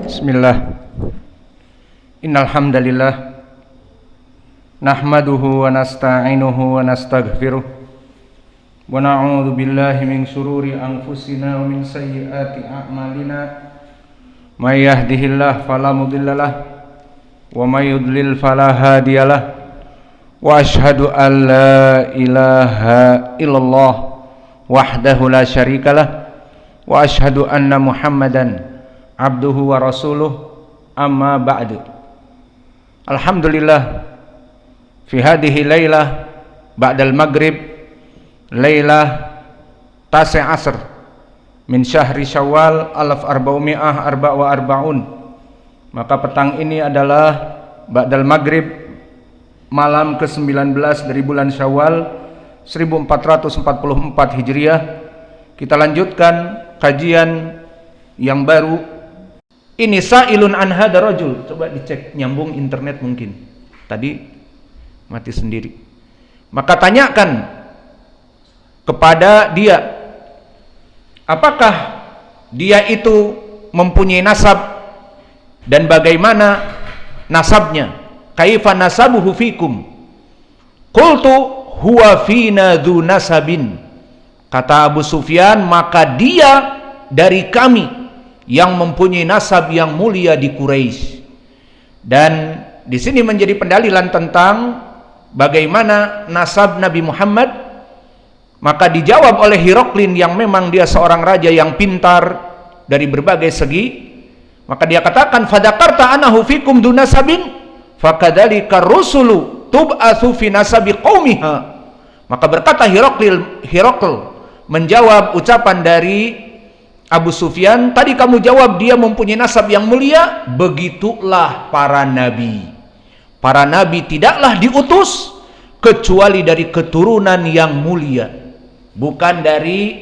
Bismillah. Innal hamdalillah nahmaduhu wa nasta'inuhu wa nastaghfiruh wa na'udzu billahi min shururi anfusina wa min sayyiati a'malina. May yahdihillahu fala mudhillalah wa may yudlil fala hadiyalah. Wa asyhadu an la ilaha illallah wahdahu la syarikalah wa asyhadu anna Muhammadan abduhu wa rasuluh, amma ba'du. Alhamdulillah, fi hadhihi lailah ba'dal maghrib, lailah tasi' asr min syahri syawal 1444. Maka petang ini adalah ba'dal maghrib, malam ke-19 dari bulan Syawal 1444 Hijriah. Kita lanjutkan kajian yang baru. Ini sa'ilun an hadha rajul. Coba dicek nyambung internet mungkin. Tadi mati sendiri. Maka tanyakan kepada dia, apakah dia itu mempunyai nasab dan bagaimana nasabnya? Kaifa nasabuhu fikum? Qultu huwa fina dzu nasabin. Kata Abu Sufyan, maka dia dari kami yang mempunyai nasab yang mulia di Quraisy. Dan di sini menjadi pendalilan tentang bagaimana nasab Nabi Muhammad. Maka dijawab oleh Hiroklin yang memang dia seorang raja yang pintar dari berbagai segi. Maka dia katakan, fadakarta anahu fikum dunasabin fakadzalika rusulu tub'atsu fi nasabi qaumiha. Maka berkata Hirokl menjawab ucapan dari Abu Sufyan, tadi kamu jawab dia mempunyai nasab yang mulia, begitulah para nabi. Para nabi tidaklah diutus kecuali dari keturunan yang mulia, bukan dari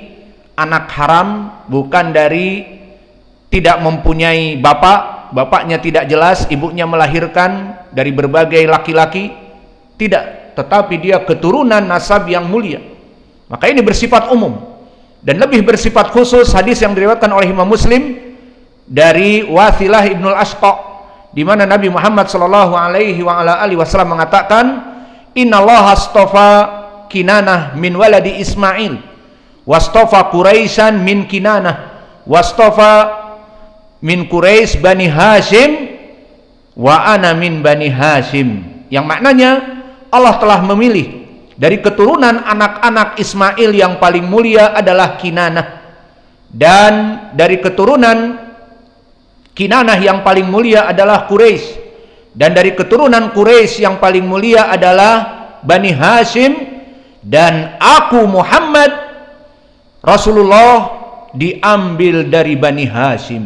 anak haram, bukan dari tidak mempunyai bapaknya tidak jelas, ibunya melahirkan dari berbagai laki-laki, tidak, tetapi dia keturunan nasab yang mulia. Maka ini bersifat umum. Dan lebih bersifat khusus hadis yang diriwayatkan oleh Imam Muslim dari Wathilah ibnul Ashqa, di mana Nabi Muhammad sallallahu alaihi wasallam mengatakan, innallaha astafa Kinanah min waladi Ismail wastafa Quraisyan min Kinanah wastafa min Quraisy bani Hashim wa ana min bani Hashim. Yang maknanya Allah telah memilih dari keturunan anak-anak Ismail yang paling mulia adalah Kinanah, dan dari keturunan Kinanah yang paling mulia adalah Quraisy, dan dari keturunan Quraisy yang paling mulia adalah Bani Hashim, dan aku Muhammad Rasulullah diambil dari Bani Hashim.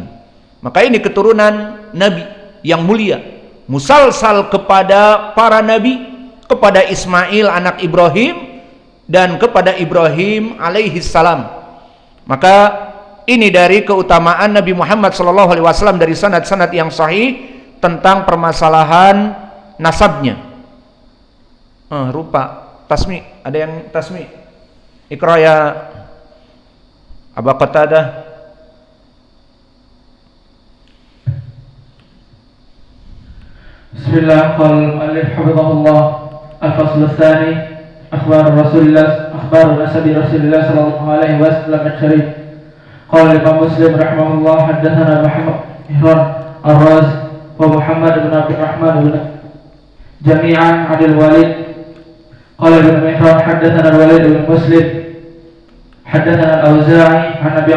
Maka ini keturunan Nabi yang mulia, musalsal kepada para Nabi, kepada Ismail anak Ibrahim dan kepada Ibrahim alaihi salam. Maka ini dari keutamaan Nabi Muhammad SAW dari sanad-sanad yang sahih tentang permasalahan nasabnya. Rupa tasmi, ada yang tasmi? Iqra ya Abu Qatadah. Bismillah, qala al-mu'allif hafizahullah. الفصل الثاني أخبار رسول الله، أخبار نسب رسول الله صلى الله عليه وسلم الشريف. قال الإمام مسلم رحمه الله حدثنا محمد مهران الرازي ومحمد بن عبد الرحمن بن جميعا عن الوليد. قال ابن مهران حدثنا الوليد بن مسلم حدثنا الأوزاعي عن أبي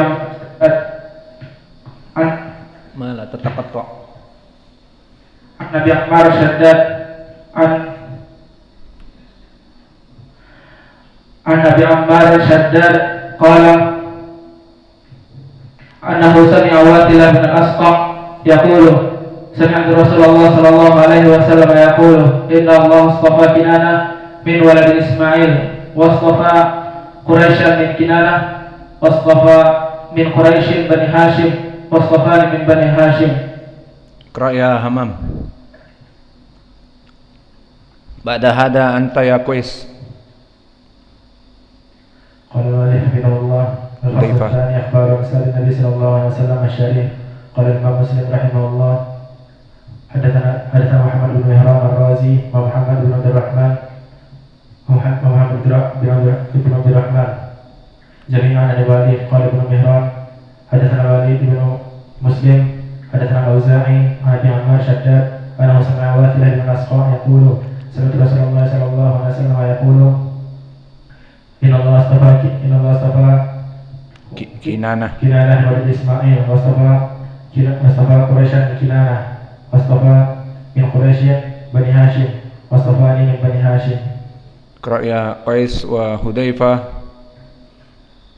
عن ما لا تتقطع عن أبي عمار شداد عن أبي عمار شداد قال أنه سمع واثلة بن الأسقع يقول سمعت رسول الله صلى الله عليه وسلم يقول إن الله اصطفى كنانة من ولد إسماعيل واصطفى قريشا من كنانة واصطفى من قريش بني هاشم واصطفاني من بني هاشم. اقرأ يا همام. بعد هذا أنت يا كويس. قال الوالي حفظه الله الفصل الثاني أخبار رسول النبي صلى الله عليه وسلم الشريف. قال الإمام مسلم رحمه الله حدثنا محمد بن مهران الرازي ومحمد بن عبد الرحمن ومحمد بن عبد الرحمن جميعا عن الوليد. قال ابن مهران حدثنا الوليد بن مسلم حدثنا الأوزاعي عن أبي عمار شداد أنه سمع واثلة بن الأسقاء يقول سمعت رسول الله صلى الله عليه وسلم يقول إن الله اصطفى Kinanah ولد إسماعيل واصطفى قريشا من كنانة واصطفى من قريش بني هاشم واصطفاني من بني هاشم. اقرأ يا قيس وهديفة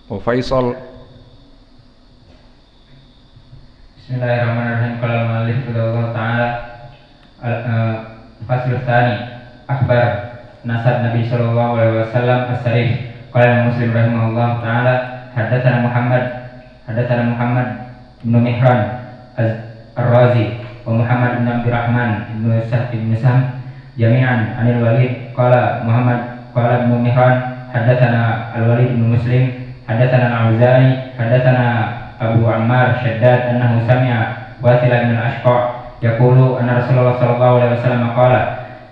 وفيصل. Bismillahirrahmanirrahim. Qala al-muallif rahimahullah ta'ala al-fasl tsani akhbar nasab Nabi sallallahu alaihi wasallam as-sarih. Qala Muslim rahimahullah ta'ala haddatsana Muhammad bin Mihran ar-Razi wa Muhammad bin Abdurrahman bin Sam jami'an anil Walid. Qala bin Mihran haddatsana al-Walid bin Muslim haddatsana al-Auza'i haddatsana Abu Ammar Shaddad annahu sami'a Wasilah bin al-Ashqa' yaqulu anna Rasulullah sallallahu alaihi wasallam qala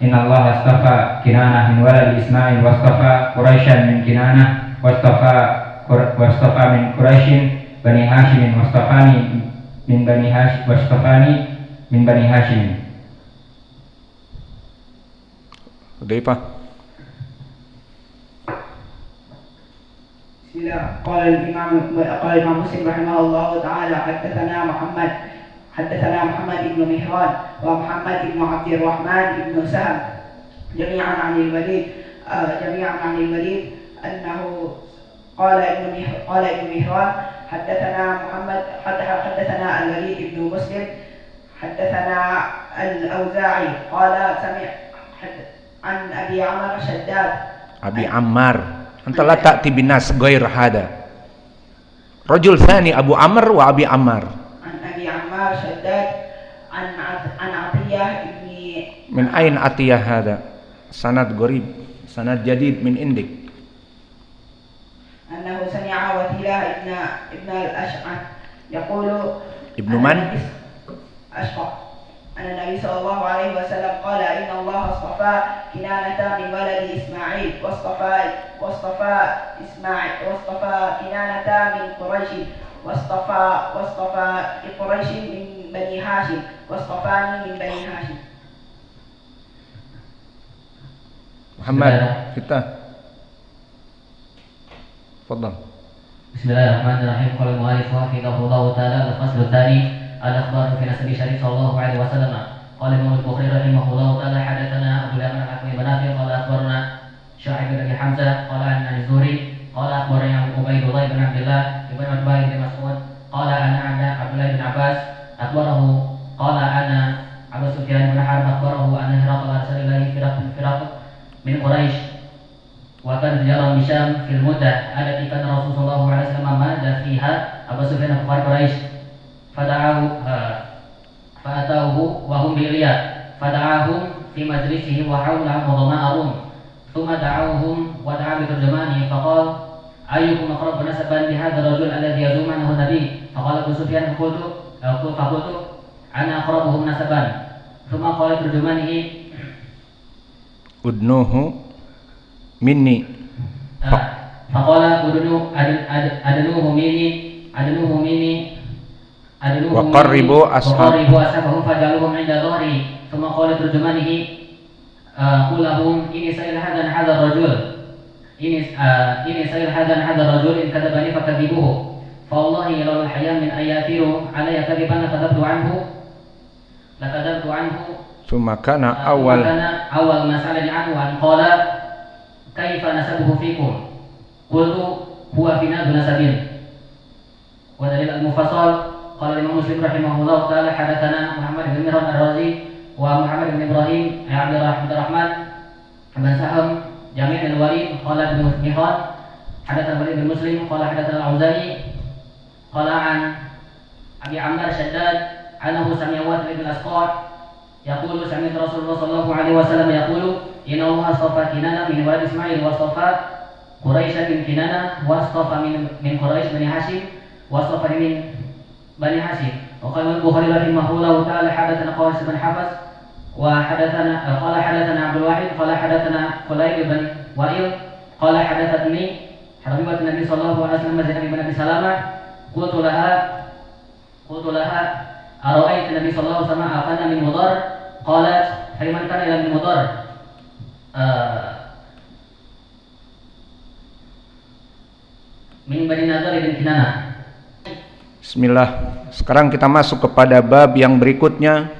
inna Allah astafa Kinanah min walad Ismail wastafa Quraisyan min Kinanah wastafa min Quraisyin Bani Hashim wastafani min Bani Hashim. Hudzaifah. قال الإمام مسلم رحمه الله تعالى حدثنا محمد بن مهران ومحمد بن عبد الرحمن بن سهم جميعا عن الوليد أنه قال ابن مهران حدثنا الوليد بن مسلم حدثنا الأوزاعي قال سمع عن أبي عمر شداد Abi Ammar anta la ta'ti binas ghair hada rajul thani Abu Amr wa Abi Ammar an Abi Ammar Shaddad an Atiyah ibni min ain Atiyah hada sanad gharib sanad jadid min indik annahu sami'a Wasilah ibn al-Ash'ath yaqulu ibnu man Ashqa anna Nabi sallallahu alaihi wasallam qala inna Allah astafa Kinanata min waladi Ismail wastafa Kinanata min Quraish wastafa Quraish min Bani Hashim wastafani min Bani Hashim. Muhammad Fitah Fadhal. Bismillahirrahmanirrahim. Qala al-mu'allif rahimahullahu ta'ala al-fasl tsani al-akhbar fi nasab syarif sallallahu alaihi wasallam. Qala Imam al-Bukhari rahimahullahu ta'ala hadatsana Abu Yaman al-Hakimi bin Nafi qala akhbarana Syu'aib bin Hamzah qala an az-Zuhri qala akhbarana Ubaydullah bin Abdullah ibn Utbah bin Mas'ud qala ana Abdullah bin Abbas akhbarahu qala ana Abu Sufyan bin Harb akhbarahu anna Hiraql arsala firaq min Quraisy wa kan jalan Syam fil muddah allati kana Rasulullah sallallahu alaihi wasallam madda fiha Abu Sufyan akhbar Quraisy fa'atahu wa hum biliyah fada'ahum fi majlisihim wa hawla mudama'ahum thumma da'awhum wa da'a bi turjamani faqala ayyukum aqrabu nasaban bi hadha ar-rajul alladhi yazumu annahu nabi faqala Abu Sufyan qultu ana aqrabuhum nasaban thumma qala turjamanihi udnuhu minni faqala adnuhu minni wa qarribu ashabahum fajaluhum 'inda dhahri thumma qala turjumanihi qul lahum inni sa'il hadan hadha ar-rajul inni sa'il hadan hadha ar-rajul in kadabani fakadibuhu fa wallahi law al-hayya min ayatiru alayya kadiban lakadabtu anhu thumma kana awal masalani anhu an qala kaifa nasabuhu fikum qultu huwa fina nasabin wa dalil al-mufassal. Qala Imam Muslim rahimahullah ta'ala hadatsana Muhammad bin Mihran ar-Razi wa Muhammad bin Ibrahim Abdurrahman bin Saham jami' al-Walid qala bin Mihran hadatsana Walid bin Muslim qala hadatsana al-Auza'i qala an Abi Ammar Shaddad annahu sami'a Wasilah bin al-Asqa' yaqulu sami'tu Rasulullah sallallahu alaihi wasallam yaqulu inna Allah astafa Kinanah min walad Ismail wastafa Quraisy min Kinanah wastafa min Quraisy Bani Hashim wastafa min Bani Hashim وقال البخاري رحمه الله تعالى حدثنا قيس بن حفص وحدثنا قال حدثنا عبد الواحد قال حدثنا فليل بن وائل قال حدثتني حبيبة النبي صلى الله عليه وسلم زينب بن أبي سلامة قلت لها أرأيت النبي صلى الله عليه وسلم أكان من مضر قالت فلمن كان إلى من مضر من بني نضر بن Kinanah. Bismillah. Sekarang kita masuk kepada bab yang berikutnya.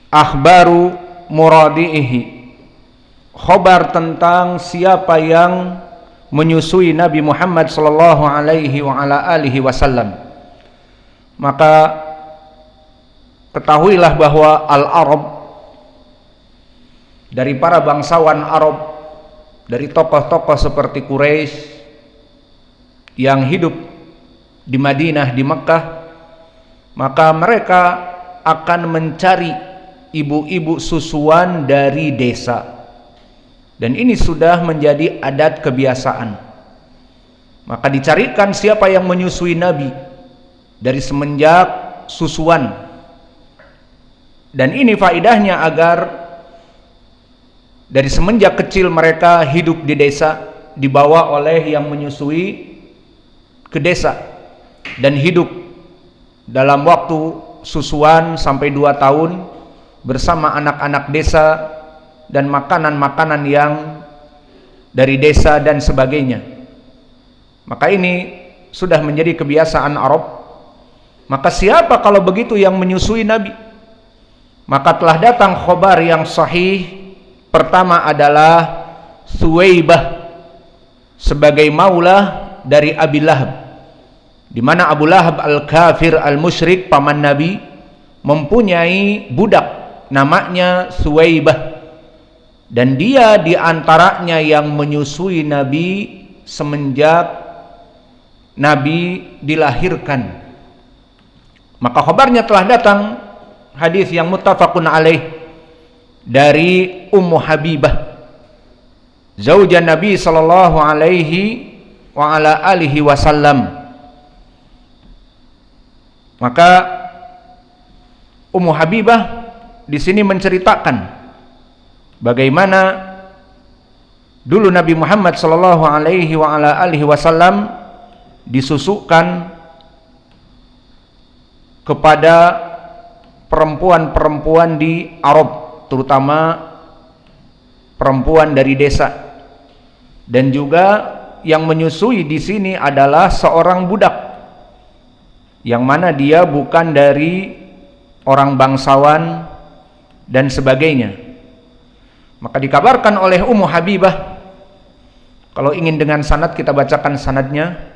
Akhbaru muradi'ihi. Khobar tentang siapa yang menyusui Nabi Muhammad sallallahu alaihi wa ala alihi wasallam. Maka ketahuilah bahwa al-Arab, dari para bangsawan Arab, dari tokoh-tokoh seperti Quraisy yang hidup di Madinah, di Mekkah, maka mereka akan mencari ibu-ibu susuan dari desa. Dan ini sudah menjadi adat kebiasaan. Maka dicarikan siapa yang menyusui Nabi dari semenjak susuan. Dan ini faidahnya agar dari semenjak kecil mereka hidup di desa, dibawa oleh yang menyusui ke desa, dan hidup dalam waktu susuan sampai 2 tahun bersama anak-anak desa dan makanan-makanan yang dari desa dan sebagainya. Maka ini sudah menjadi kebiasaan Arab. Maka siapa kalau begitu yang menyusui Nabi? Maka telah datang khobar yang sahih. Pertama adalah Suwaibah sebagai maulah dari Abi Lahab, di mana Abu Lahab al-kafir al-musyrik, paman Nabi, mempunyai budak namanya Suwaibah, dan dia diantaranya yang menyusui Nabi semenjak Nabi dilahirkan. Maka khabarnya telah datang, hadis yang muttafaqun alaih, dari Ummu Habibah, zaujan Nabi sallallahu alaihi wa ala alihi wasallam. Maka Ummu Habibah di sini menceritakan bagaimana dulu Nabi Muhammad sallallahu alaihi wa ala alihi wasallam disusukan kepada perempuan-perempuan di Arab, terutama perempuan dari desa. Dan juga yang menyusui di sini adalah seorang budak, yang mana dia bukan dari orang bangsawan dan sebagainya. Maka dikabarkan oleh Ummu Habibah, kalau ingin dengan sanad kita bacakan sanadnya.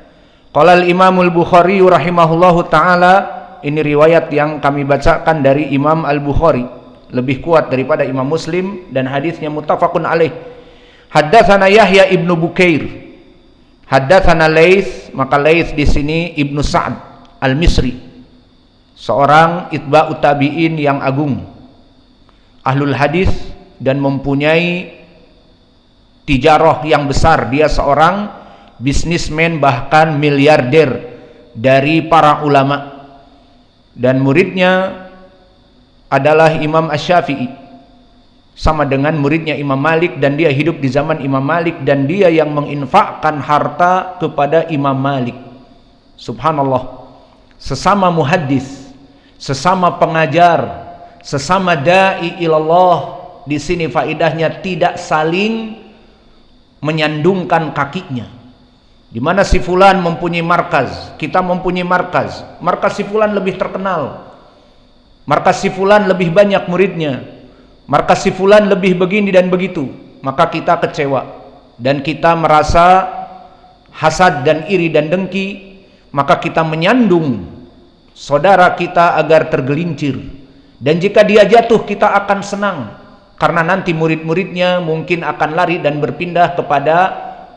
Qala al-Imamul Bukhari rahimahullahu taala, ini riwayat yang kami bacakan dari Imam Al-Bukhari, lebih kuat daripada Imam Muslim dan hadisnya muttafaqun alaih. Haddatsana Yahya ibnu Bukair, haddatsana Laits. Maka Laits di sini Ibnu Sa'd Al-Misri, seorang itba'ut tabi'in yang agung, ahlul hadis, dan mempunyai tijarah yang besar. Dia seorang bisnismen, bahkan miliarder dari para ulama, dan muridnya adalah Imam Asy-Syafi'i, sama dengan muridnya Imam Malik, dan dia hidup di zaman Imam Malik, dan dia yang menginfakkan harta kepada Imam Malik. Subhanallah. Sesama muhaddis, sesama pengajar, sesama da'i ilallah. Di sini faidahnya tidak saling menyandungkan kakinya. Di mana si fulan mempunyai markaz, kita mempunyai markaz. Markaz si fulan lebih terkenal, markaz si fulan lebih banyak muridnya, markaz si fulan lebih begini dan begitu. Maka kita kecewa dan kita merasa hasad dan iri dan dengki. Maka kita menyandung saudara kita agar tergelincir, dan jika dia jatuh kita akan senang, karena nanti murid-muridnya mungkin akan lari dan berpindah kepada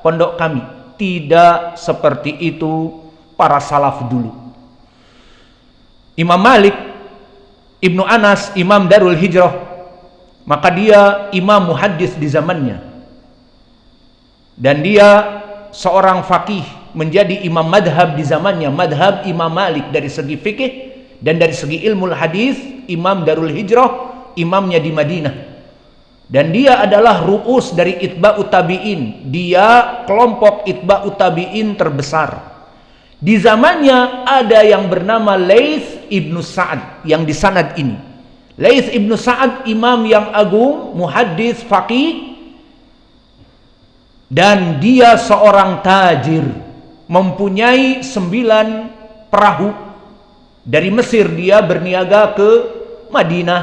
pondok kami. Tidak seperti itu para salaf dulu. Imam Malik Ibnu Anas, Imam Darul Hijrah, maka dia imam muhaddis di zamannya, dan dia seorang faqih menjadi imam madhab di zamannya, madhab Imam Malik dari segi fikih dan dari segi ilmu hadis, imam Darul Hijrah, imamnya di Madinah. Dan dia adalah ru'us dari itba'ut tabi'in. Dia kelompok itba'ut tabi'in terbesar. Di zamannya ada yang bernama Laits ibnu Sa'ad yang di sanad ini. Laits ibnu Sa'ad imam yang agung, muhaddis, faqih, dan dia seorang tajir, mempunyai 9 perahu. Dari Mesir dia berniaga ke Madinah,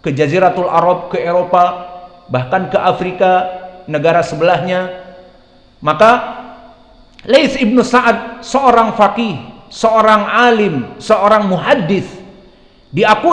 ke Jaziratul Arab, ke Eropa, bahkan ke Afrika, negara sebelahnya. Maka Laits ibnu Sa'ad seorang faqih, seorang alim, seorang muhaddis, diakui